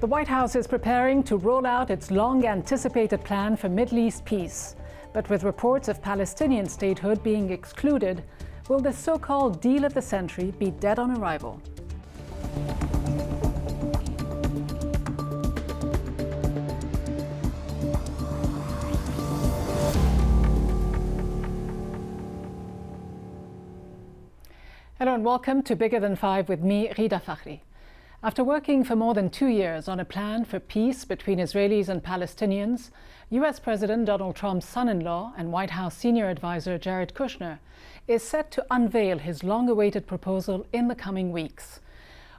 The White House is preparing to roll out its long-anticipated plan for Middle East peace. But with reports of Palestinian statehood being excluded, will the so-called deal of the century be dead on arrival? Hello and welcome to Bigger Than Five with me, Rida Fakhri. After working for more than 2 years on a plan for peace between Israelis and Palestinians, US President Donald Trump's son-in-law and White House senior advisor Jared Kushner is set to unveil his long-awaited proposal in the coming weeks.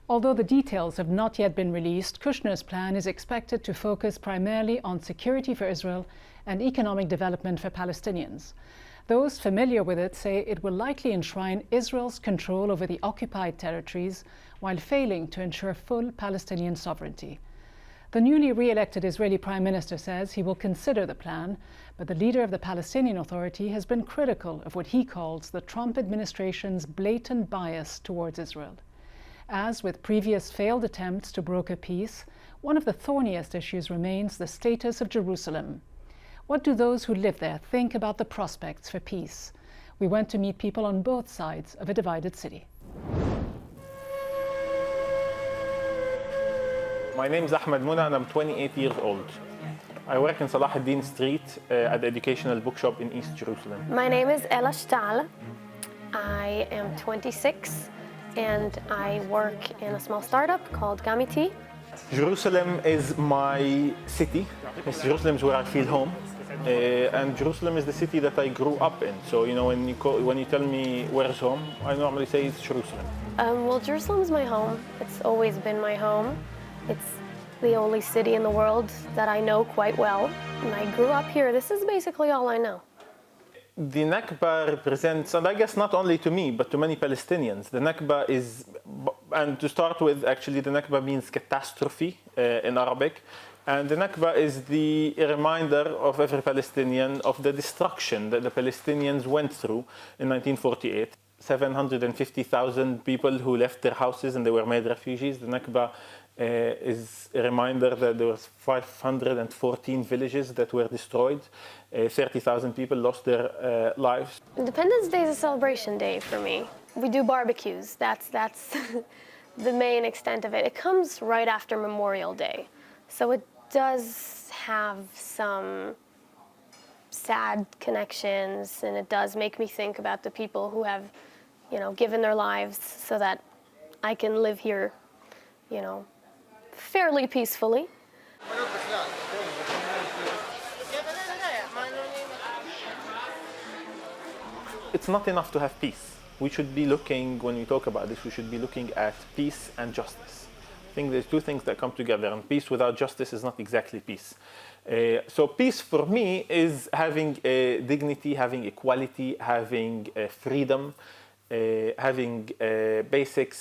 Although the details have not yet been released, Kushner's plan is expected to focus primarily on security for Israel and economic development for Palestinians. Those familiar with it say it will likely enshrine Israel's control over the occupied territories while failing to ensure full Palestinian sovereignty. The newly re-elected Israeli Prime Minister says he will consider the plan, but the leader of the Palestinian Authority has been critical of what he calls the Trump administration's blatant bias towards Israel. As with previous failed attempts to broker peace, one of the thorniest issues remains the status of Jerusalem. What do those who live there think about the prospects for peace? We went to meet people on both sides of a divided city. My name is Ahmed Muna and I'm 28 years old. I work in Salah ad-Din Street at the Educational Bookshop in East Jerusalem. My name is Ella Stahl. I am 26 and I work in a small startup called Gamiti. Jerusalem is my city. Jerusalem is where I feel home. And Jerusalem is the city that I grew up in. So, when you tell me where's home, I normally say it's Jerusalem. Well, Jerusalem's my home. It's always been my home. It's the only city in the world that I know quite well. And I grew up here. This is basically all I know. The Nakba represents, and I guess not only to me, but to many Palestinians, the Nakba is, and to start with, actually, the Nakba means catastrophe in Arabic. And the Nakba is the reminder of every Palestinian of the destruction that the Palestinians went through in 1948. 750,000 people who left their houses and they were made refugees. The Nakba is a reminder that there was 514 villages that were destroyed. 30,000 people lost their lives. Independence Day is a celebration day for me. We do barbecues. That's the main extent of it. It comes right after Memorial Day. So it does have some sad connections, and it does make me think about the people who have, given their lives so that I can live here, fairly peacefully. It's not enough to have peace. We should be looking, when we talk about this, we should be looking at peace and justice. I think there's two things that come together, and peace without justice is not exactly peace. So peace for me is having dignity, having equality, having freedom, having basic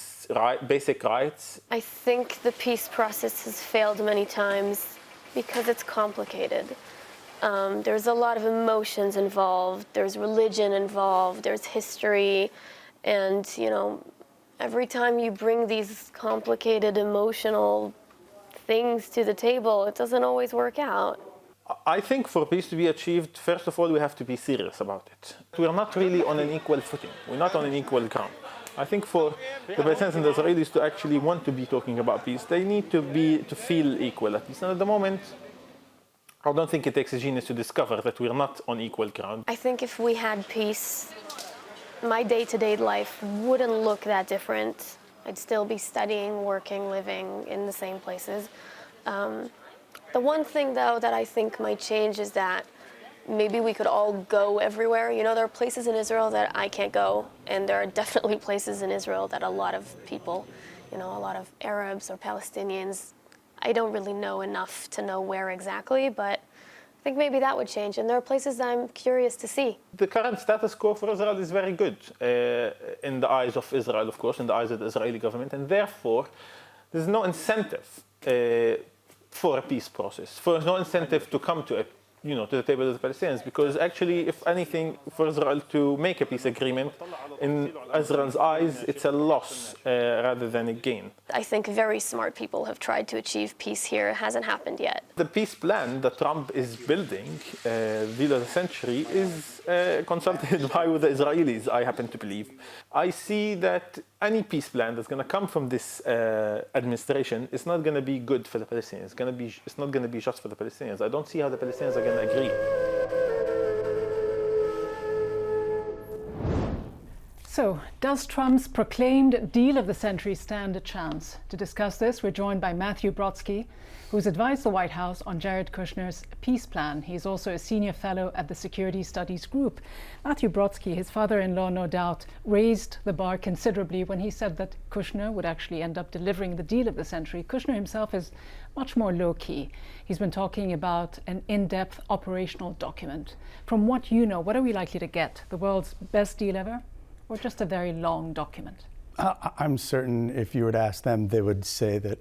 rights. I think the peace process has failed many times because it's complicated. There's a lot of emotions involved, there's religion involved, there's history, and every time you bring these complicated emotional things to the table, it doesn't always work out. I think for peace to be achieved, first of all, we have to be serious about it. We are not really on an equal footing. We're not on an equal ground. I think for the Palestinians and the Israelis to actually want to be talking about peace, they need to feel equal at least. And at the moment, I don't think it takes a genius to discover that we're not on equal ground. I think if we had peace, my day-to-day life wouldn't look that different. I'd still be studying, working, living in the same places. The one thing, though, that I think might change is that maybe we could all go everywhere. There are places in Israel that I can't go, and there are definitely places in Israel that a lot of people, a lot of Arabs or Palestinians, I don't really know enough to know where exactly, but I think maybe that would change, and there are places that I'm curious to see. The current status quo for Israel is very good in the eyes of Israel, of course, in the eyes of the Israeli government, and therefore there's no incentive for a peace process. There's no incentive to come to a to the table with the Palestinians, because actually, if anything, for Israel to make a peace agreement, in Israel's eyes, it's a loss rather than a gain. I think very smart people have tried to achieve peace here. It hasn't happened yet. The peace plan that Trump is building, deal of the century, is consulted by with the Israelis, I happen to believe. I see that any peace plan that's going to come from this administration is not going to be good for the Palestinians. It's not going to be just for the Palestinians. I don't see how the Palestinians are going to agree. So, does Trump's proclaimed deal of the century stand a chance? To discuss this, we're joined by Matthew Brodsky, who's advised the White House on Jared Kushner's peace plan. He's also a senior fellow at the Security Studies Group. Matthew Brodsky, his father-in-law, no doubt, raised the bar considerably when he said that Kushner would actually end up delivering the deal of the century. Kushner himself is much more low-key. He's been talking about an in-depth operational document. From what you know, what are we likely to get? The world's best deal ever? Or just a very long document? I'm certain if you were to ask them, they would say that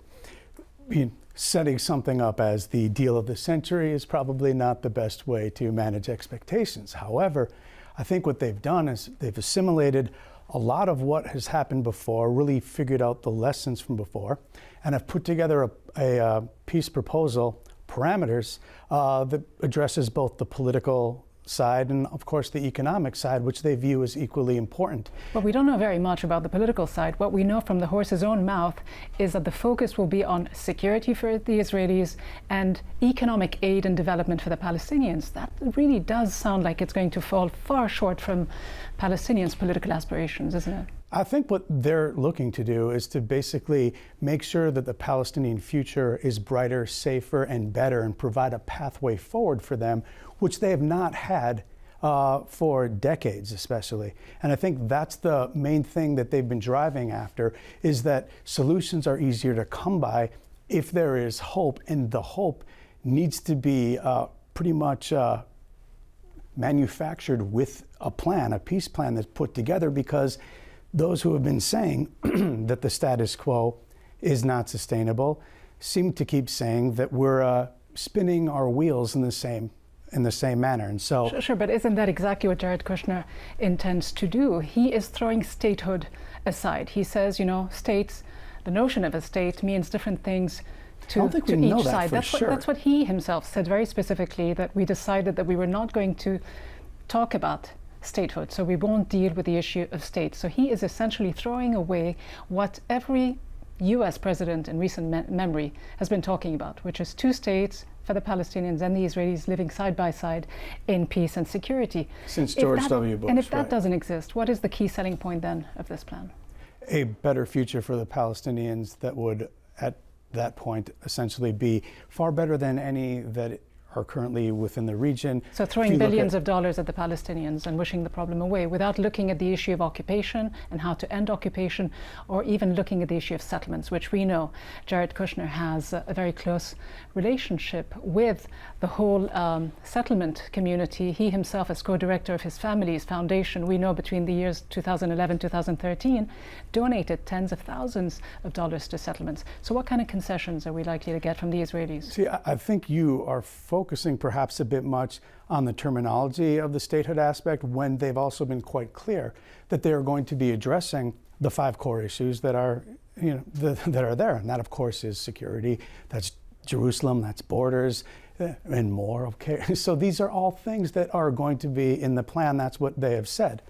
setting something up as the deal of the century is probably not the best way to manage expectations. However, I think what they've done is they've assimilated a lot of what has happened before, really figured out the lessons from before, and have put together a peace proposal, parameters, that addresses both the political side and, of course, the economic side, which they view as equally important. But we don't know very much about the political side. What we know from the horse's own mouth is that the focus will be on security for the Israelis and economic aid and development for the Palestinians. That really does sound like it's going to fall far short from Palestinians' political aspirations, isn't it? I think what they're looking to do is to basically make sure that the Palestinian future is brighter, safer, and better, and provide a pathway forward for them, which they have not had for decades, especially. And I think that's the main thing that they've been driving after, is that solutions are easier to come by if there is hope, and the hope needs to be pretty much manufactured with a plan, a peace plan that's put together, because those who have been saying that the status quo is not sustainable seem to keep saying that we're spinning our wheels in the same manner. And so sure, but isn't that exactly what Jared Kushner intends to do? He is throwing statehood aside. He says, states, the notion of a state means different things to each side. That's what he himself said very specifically, that we decided that we were not going to talk about statehood, so we won't deal with the issue of states. So he is essentially throwing away what every US president in recent memory has been talking about, which is two states for the Palestinians and the Israelis living side by side in peace and security. Since George W. Bush. And if that doesn't exist, what is the key selling point then of this plan? A better future for the Palestinians that would, at that point, essentially be far better than any that are currently within the region. So throwing billions of dollars at the Palestinians and wishing the problem away without looking at the issue of occupation and how to end occupation, or even looking at the issue of settlements, which we know Jared Kushner has a very close relationship with the whole settlement community. He himself, as co-director of his family's foundation, we know between the years 2011-2013, donated tens of thousands of dollars to settlements. So what kind of concessions are we likely to get from the Israelis? See, I think you are focusing perhaps a bit much on the terminology of the statehood aspect, when they've also been quite clear that they are going to be addressing the 5 core issues that are, that are there. And that, of course, is security, that's Jerusalem, that's borders, and more. Okay, so these are all things that are going to be in the plan. That's what they have said.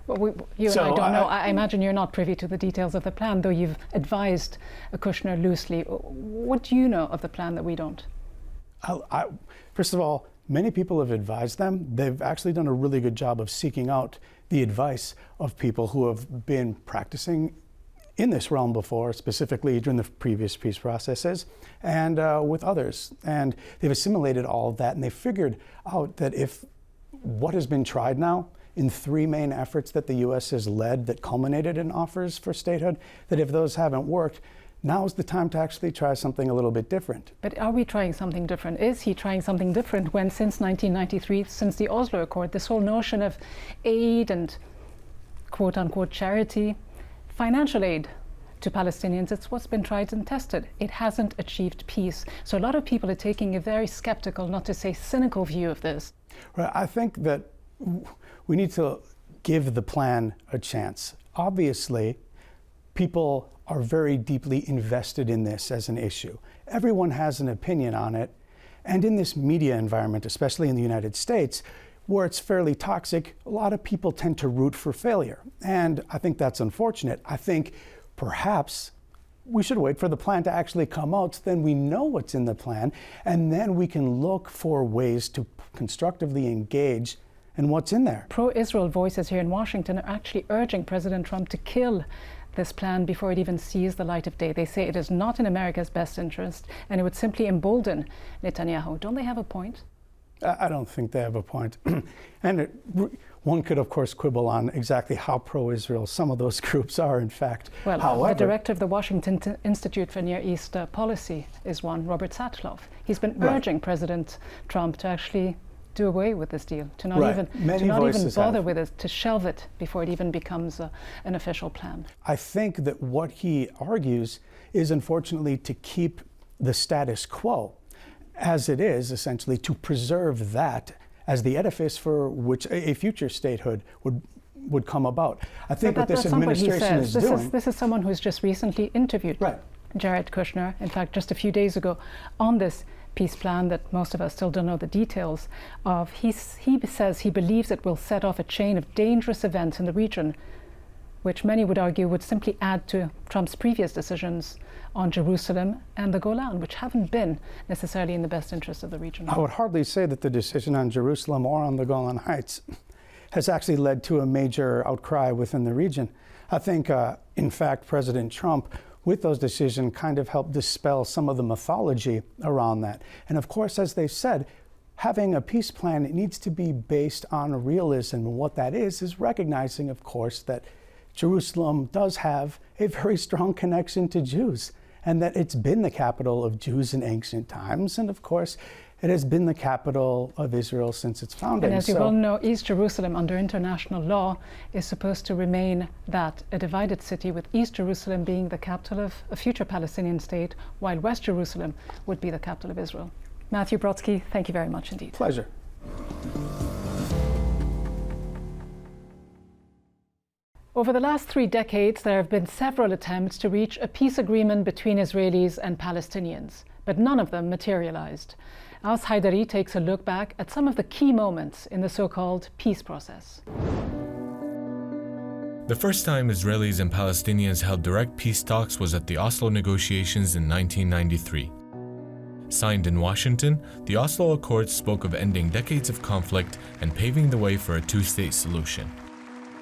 Well, you and I don't know. I imagine you're not privy to the details of the plan, though you've advised Kushner loosely. What do you know of the plan that we don't? First of all, many people have advised them. They've actually done a really good job of seeking out the advice of people who have been practicing in this realm before, specifically during the previous peace processes, and with others. And they've assimilated all of that, and they figured out that if what has been tried now in 3 main efforts that the U.S. has led that culminated in offers for statehood, that if those haven't worked, now is the time to actually try something a little bit different. But are we trying something different? Is he trying something different when, since 1993, since the Oslo Accord, this whole notion of aid and quote-unquote charity, financial aid to Palestinians, it's what's been tried and tested. It hasn't achieved peace. So a lot of people are taking a very skeptical, not to say cynical view of this. Right. I think that we need to give the plan a chance. Obviously, people are very deeply invested in this as an issue. Everyone has an opinion on it. And in this media environment, especially in the United States, where it's fairly toxic, a lot of people tend to root for failure. And I think that's unfortunate. I think perhaps we should wait for the plan to actually come out, so then we know what's in the plan, and then we can look for ways to constructively engage in what's in there. Pro-Israel voices here in Washington are actually urging President Trump to kill this plan before it even sees the light of day. They say it is not in America's best interest, and it would simply embolden Netanyahu. Don't they have a point? I don't think they have a point. And one could, of course, quibble on exactly how pro-Israel some of those groups are, in fact. Well, however, the director of the Washington Institute for Near East Policy is one, Robert Satloff. He's been urging President Trump to actually do away with this deal, to not even bother with it, to shelve it before it even becomes an official plan. I think that what he argues is, unfortunately, to keep the status quo as it is, essentially to preserve that as the edifice for which a future statehood would come about. I think what this administration is doing... This is someone who's just recently interviewed Jared Kushner, in fact, just a few days ago, on this peace plan that most of us still don't know the details of. He says he believes it will set off a chain of dangerous events in the region, which many would argue would simply add to Trump's previous decisions on Jerusalem and the Golan, which haven't been necessarily in the best interest of the region. I would hardly say that the decision on Jerusalem or on the Golan Heights has actually led to a major outcry within the region. I think, in fact, President Trump, with those decisions, kind of helped dispel some of the mythology around that. And of course, as they've said, having a peace plan, it needs to be based on realism. And what that is recognizing, of course, that Jerusalem does have a very strong connection to Jews, and that it's been the capital of Jews in ancient times. And of course, it has been the capital of Israel since its founding. And as you well know, East Jerusalem, under international law, is supposed to remain that, a divided city, with East Jerusalem being the capital of a future Palestinian state, while West Jerusalem would be the capital of Israel. Matthew Brodsky, thank you very much indeed. Pleasure. Over the last 3 decades, there have been several attempts to reach a peace agreement between Israelis and Palestinians, but none of them materialized. Aus Haidari takes a look back at some of the key moments in the so-called peace process. The first time Israelis and Palestinians held direct peace talks was at the Oslo negotiations in 1993. Signed in Washington, the Oslo Accords spoke of ending decades of conflict and paving the way for a two-state solution.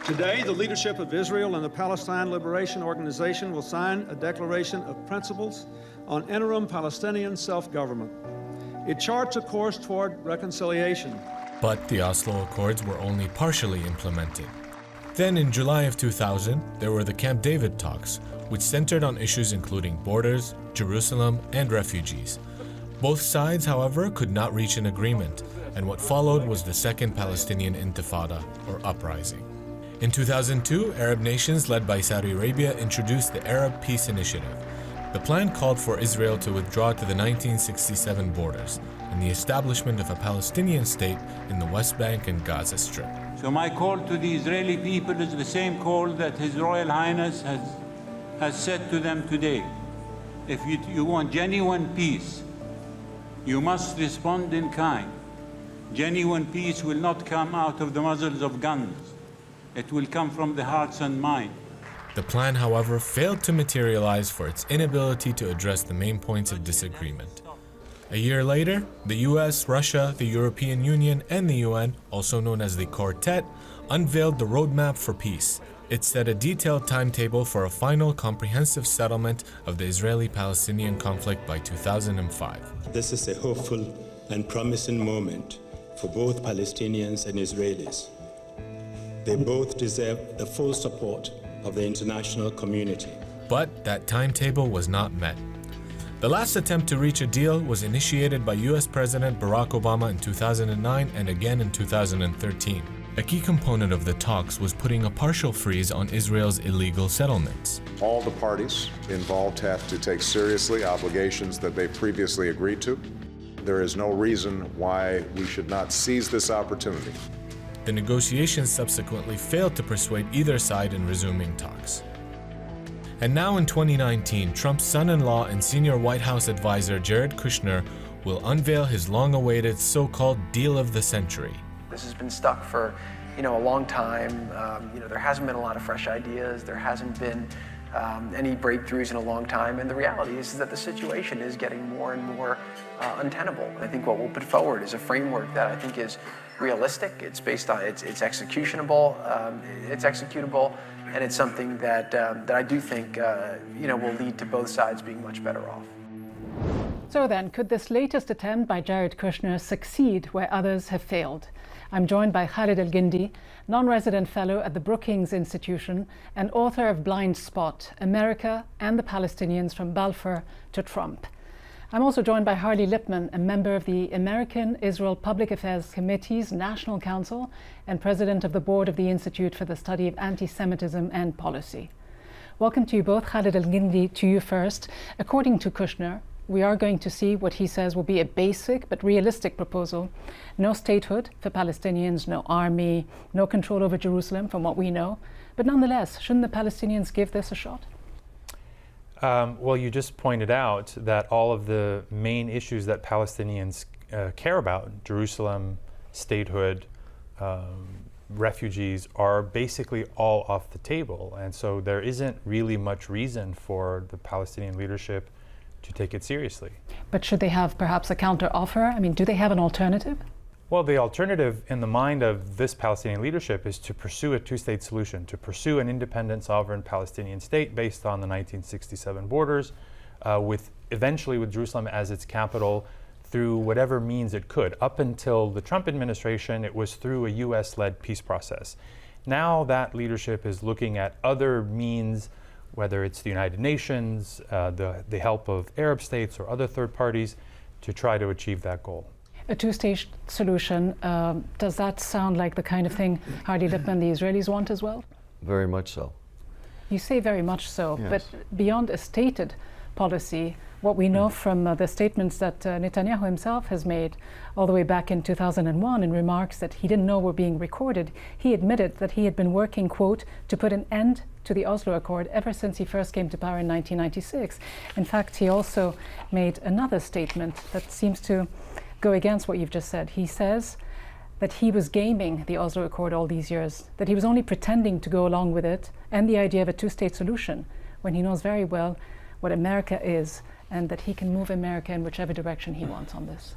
Today, the leadership of Israel and the Palestine Liberation Organization will sign a declaration of principles on interim Palestinian self-government. It charts a course toward reconciliation. But the Oslo Accords were only partially implemented. Then in July of 2000, there were the Camp David talks, which centered on issues including borders, Jerusalem, and refugees. Both sides, however, could not reach an agreement, and what followed was the Second Palestinian Intifada, or uprising. In 2002, Arab nations led by Saudi Arabia introduced the Arab Peace Initiative. The plan called for Israel to withdraw to the 1967 borders and the establishment of a Palestinian state in the West Bank and Gaza Strip. So my call to the Israeli people is the same call that His Royal Highness has said to them today. If you want genuine peace, you must respond in kind. Genuine peace will not come out of the muzzles of guns. It will come from the hearts and minds. The plan, however, failed to materialize for its inability to address the main points of disagreement. A year later, the US, Russia, the European Union, and the UN, also known as the Quartet, unveiled the roadmap for peace. It set a detailed timetable for a final comprehensive settlement of the Israeli-Palestinian conflict by 2005. This is a hopeful and promising moment for both Palestinians and Israelis. They both deserve the full support of the international community. But that timetable was not met. The last attempt to reach a deal was initiated by US President Barack Obama in 2009 and again in 2013. A key component of the talks was putting a partial freeze on Israel's illegal settlements. All the parties involved have to take seriously obligations that they previously agreed to. There is no reason why we should not seize this opportunity. The negotiations subsequently failed to persuade either side in resuming talks. And now in 2019, Trump's son-in-law and senior White House advisor Jared Kushner will unveil his long-awaited so-called deal of the century. This has been stuck for, a long time. There hasn't been a lot of fresh ideas. There hasn't been any breakthroughs in a long time. And the reality is that the situation is getting more and more untenable. I think what we'll put forward is a framework that I think is realistic. It's based on, it's executable, and it's something that I do think, will lead to both sides being much better off. So then, could this latest attempt by Jared Kushner succeed where others have failed? I'm joined by Khalid El-Guindi, non-resident fellow at the Brookings Institution and author of Blind Spot, America and the Palestinians from Balfour to Trump. I'm also joined by Harley Lipman, a member of the American Israel Public Affairs Committee's National Council and president of the board of the Institute for the Study of Anti-Semitism and Policy. Welcome to you both. Khalid El-Guindi, to you first. According to Kushner, we are going to see what he says will be a basic but realistic proposal. No statehood for Palestinians, no army, no control over Jerusalem from what we know. But nonetheless, shouldn't the Palestinians give this a shot? Well, you just pointed out that all of the main issues that Palestinians care about, Jerusalem, statehood, refugees, are basically all off the table. And so there isn't really much reason for the Palestinian leadership to take it seriously. But should they have perhaps a counter offer? I mean, do they have an alternative? Well, the alternative in the mind of this Palestinian leadership is to pursue a two-state solution, to pursue an independent sovereign Palestinian state based on the 1967 borders, eventually with Jerusalem as its capital through whatever means it could. Up until the Trump administration, it was through a US-led peace process. Now that leadership is looking at other means, whether it's the United Nations, the help of Arab states or other third parties, to try to achieve that goal. A two-state solution, does that sound like the kind of thing Harley Lipman, the Israelis want as well? Very much so. You say very much so, Yes. but beyond a stated policy, what we know from the statements that Netanyahu himself has made all the way back in 2001 in remarks that he didn't know were being recorded, he admitted that he had been working, quote, to put an end to the Oslo Accord ever since he first came to power in 1996. In fact, he also made another statement that seems to go against what you've just said. He says that he was gaming the Oslo Accord all these years, that he was only pretending to go along with it and the idea of a two-state solution when he knows very well what America is and that he can move America in whichever direction he wants on this.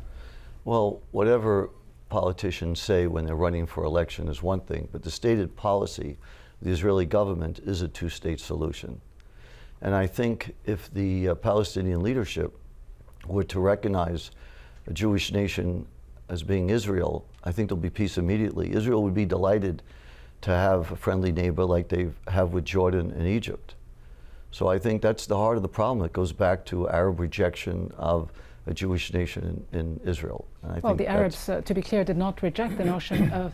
Well, whatever politicians say when they're running for election is one thing, but the stated policy of the Israeli government is a two-state solution. And I think if the Palestinian leadership were to recognize a Jewish nation as being Israel, I think there'll be peace immediately. Israel would be delighted to have a friendly neighbor like they have with Jordan and Egypt. So I think that's the heart of the problem. It goes back to Arab rejection of a Jewish nation in Israel. And I think the Arabs, to be clear, did not reject the notion of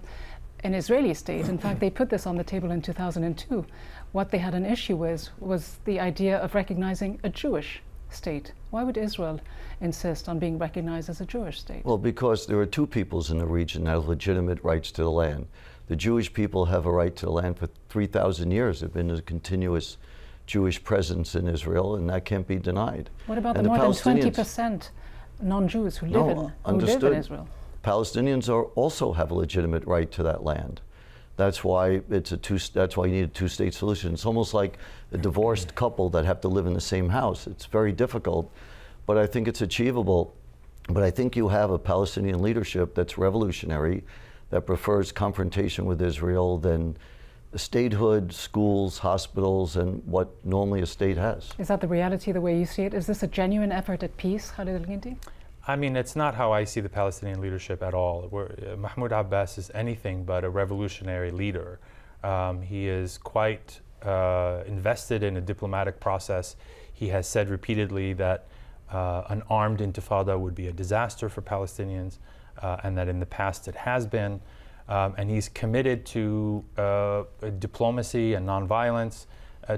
an Israeli state. In fact, they put this on the table in 2002. What they had an issue with was the idea of recognizing a Jewish state. Why would Israel insist on being recognized as a Jewish state? Well, because there are two peoples in the region that have legitimate rights to the land. The Jewish people have a right to the land for 3,000 years. There have been a continuous Jewish presence in Israel, and that can't be denied. What about the more than 20% non-Jews who live in Israel? Palestinians also have a legitimate right to that land. That's why that's why you need a two-state solution. It's almost like a divorced couple that have to live in the same house. It's very difficult, but I think it's achievable. But I think you have a Palestinian leadership that's revolutionary, that prefers confrontation with Israel than statehood, schools, hospitals, and what normally a state has. Is that the reality, the way you see it? Is this a genuine effort at peace, Khalid El-Guindi? I mean, it's not how I see the Palestinian leadership at all. Mahmoud Abbas is anything but a revolutionary leader. He is quite invested in a diplomatic process. He has said repeatedly that an armed intifada would be a disaster for Palestinians, and that in the past it has been. And he's committed to diplomacy and nonviolence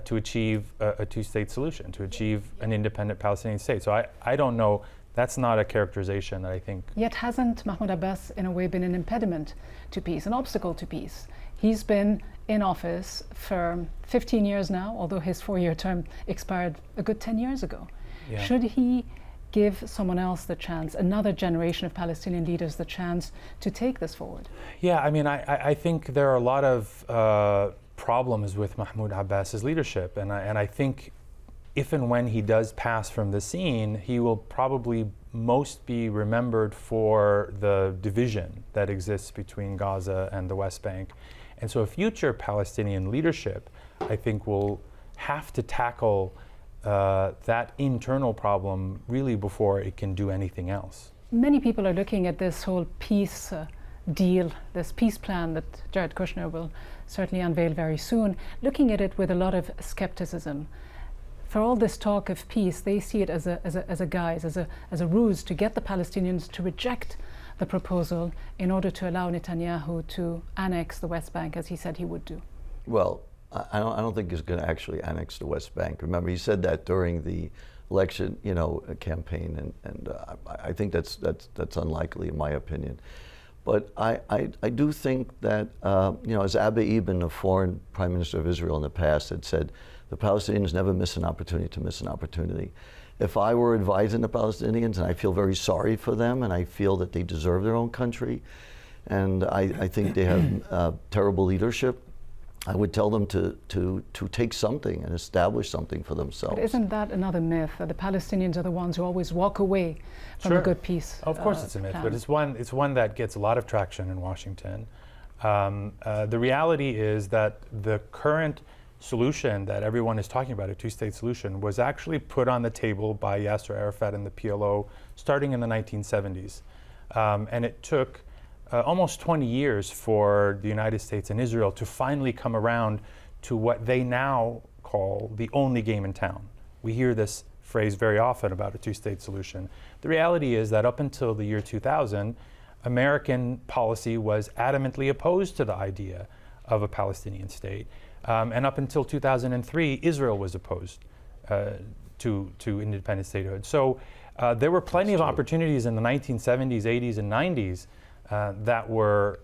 to achieve a two-state solution, to achieve an independent Palestinian state. So I don't know, that's not a characterization that I think. Yet hasn't Mahmoud Abbas in a way been an impediment to peace, an obstacle to peace? He's been in office for 15 years now, although his 4-year term expired a good 10 years ago. Yeah. Should he give someone else the chance, another generation of Palestinian leaders, the chance to take this forward? Yeah, I mean, I think there are a lot of problems with Mahmoud Abbas's leadership, and I think if and when he does pass from the scene, he will probably most be remembered for the division that exists between Gaza and the West Bank. And so a future Palestinian leadership, I think, will have to tackle that internal problem really before it can do anything else. Many people are looking at this whole peace deal, this peace plan that Jared Kushner will certainly unveil very soon, looking at it with a lot of skepticism. For all this talk of peace, they see it as a guise, as a ruse to get the Palestinians to reject the proposal in order to allow Netanyahu to annex the West Bank, as he said he would do. Well, I don't think he's going to actually annex the West Bank. Remember, he said that during the election, campaign, and I think that's unlikely, in my opinion. But I do think that, as Abba Eban, the foreign prime minister of Israel in the past, had said, the Palestinians never miss an opportunity to miss an opportunity. If I were advising the Palestinians, and I feel very sorry for them, and I feel that they deserve their own country, and I think they have terrible leadership, I would tell them to take something and establish something for themselves. But isn't that another myth, that the Palestinians are the ones who always walk away from a good peace? Of course it's a myth, plan. but it's one that gets a lot of traction in Washington. The reality is that the current solution that everyone is talking about, a two-state solution, was actually put on the table by Yasser Arafat and the PLO starting in the 1970s. And it took almost 20 years for the United States and Israel to finally come around to what they now call the only game in town. We hear this phrase very often about a two-state solution. The reality is that up until the year 2000, American policy was adamantly opposed to the idea of a Palestinian state. And up until 2003, Israel was opposed to independent statehood. So there were plenty of opportunities in the 1970s, 80s, and 90s that were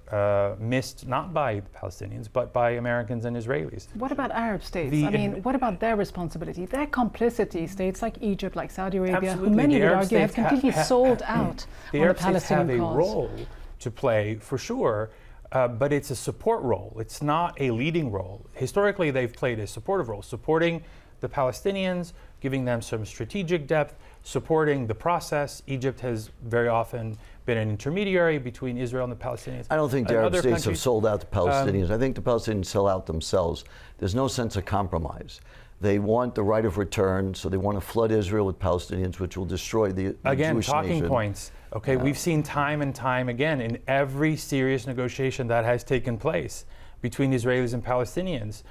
missed not by the Palestinians, but by Americans and Israelis. What about Arab states? What about their responsibility, their complicity? States like Egypt, like Saudi Arabia, who many would argue have completely sold out on the Palestinian cause. The Arab states have a role to play, for sure, but it's a support role. It's not a leading role. Historically, they've played a supportive role, supporting the Palestinians, giving them some strategic depth, supporting the process. Egypt has very often been an intermediary between Israel and the Palestinians. I don't think the Arab states have sold out the Palestinians. I think the Palestinians sell out themselves. There's no sense of compromise. They want the right of return, so they want to flood Israel with Palestinians, which will destroy the Jewish talking nation. Points. Okay, we've seen time and time again in every serious negotiation that has taken place between Israelis and Palestinians,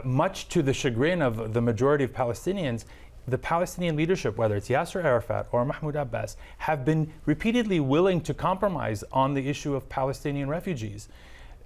much to the chagrin of the majority of Palestinians, the Palestinian leadership, whether it's Yasser Arafat or Mahmoud Abbas, have been repeatedly willing to compromise on the issue of Palestinian refugees.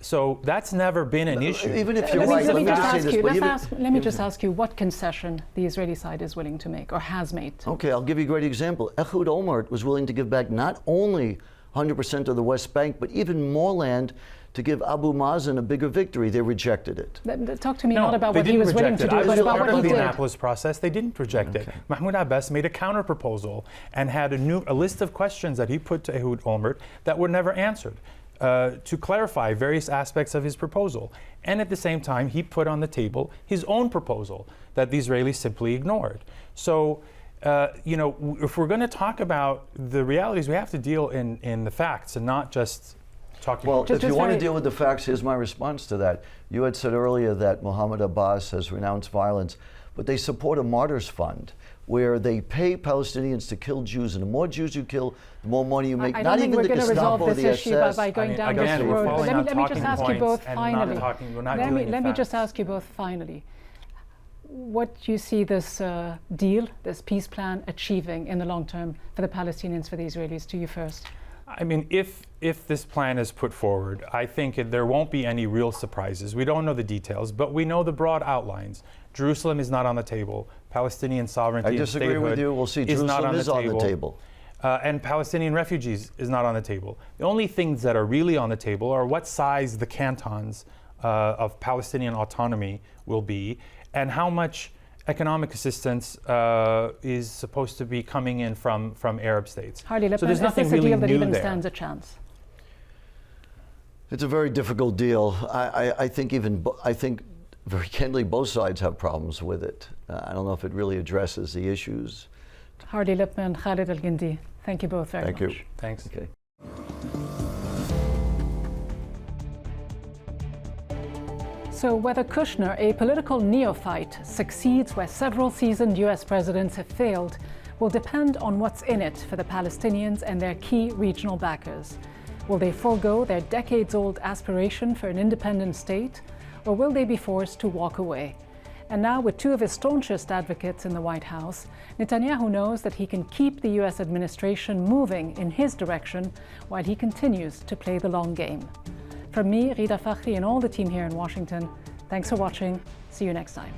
So that's never been an issue. Even if you're right, let me just say this. Let me just ask you what concession the Israeli side is willing to make or has made. Okay, I'll give you a great example. Ehud Olmert was willing to give back not only 100% of the West Bank, but even more land to give Abu Mazen a bigger victory. They rejected it. Talk to me not about what he was willing to do, but about what he did. The Annapolis process, they didn't reject it. Mahmoud Abbas made a counter proposal and had a list of questions that he put to Ehud Olmert that were never answered, to clarify various aspects of his proposal. And at the same time, he put on the table his own proposal that the Israelis simply ignored. So, if we're going to talk about the realities, we have to deal in the facts and not just talking. Well, if you want to deal with the facts, here's my response to that. You had said earlier that Mahmoud Abbas has renounced violence, but they support a martyrs fund where they pay Palestinians to kill Jews, and the more Jews you kill, the more money you make. I don't think we're going to resolve this issue by going down this road. But let me just ask you both finally. Let me just ask you both finally. What do you see this deal, this peace plan, achieving in the long term for the Palestinians, for the Israelis? To you first. I mean, if this plan is put forward, I think there won't be any real surprises. We don't know the details, but we know the broad outlines. Jerusalem is not on the table. Palestinian sovereignty I disagree with you. We'll see. Jerusalem is on the table. And Palestinian refugees is not on the table. The only things that are really on the table are what size the cantons of Palestinian autonomy will be, and how much economic assistance is supposed to be coming in from Arab states. Hardy Lippman, so there's nothing is this a really deal that new even there. stands a chance? It's a very difficult deal. I think very candidly both sides have problems with it. I don't know if it really addresses the issues. Hardy Lippman, Khalid Al-Gindi, thank you both very much. Thank you. Thanks. Okay. So whether Kushner, a political neophyte, succeeds where several seasoned US presidents have failed will depend on what's in it for the Palestinians and their key regional backers. Will they forego their decades-old aspiration for an independent state, or will they be forced to walk away? And now, with two of his staunchest advocates in the White House, Netanyahu knows that he can keep the US administration moving in his direction while he continues to play the long game. From me, Rida Fakhri, and all the team here in Washington, thanks for watching. See you next time.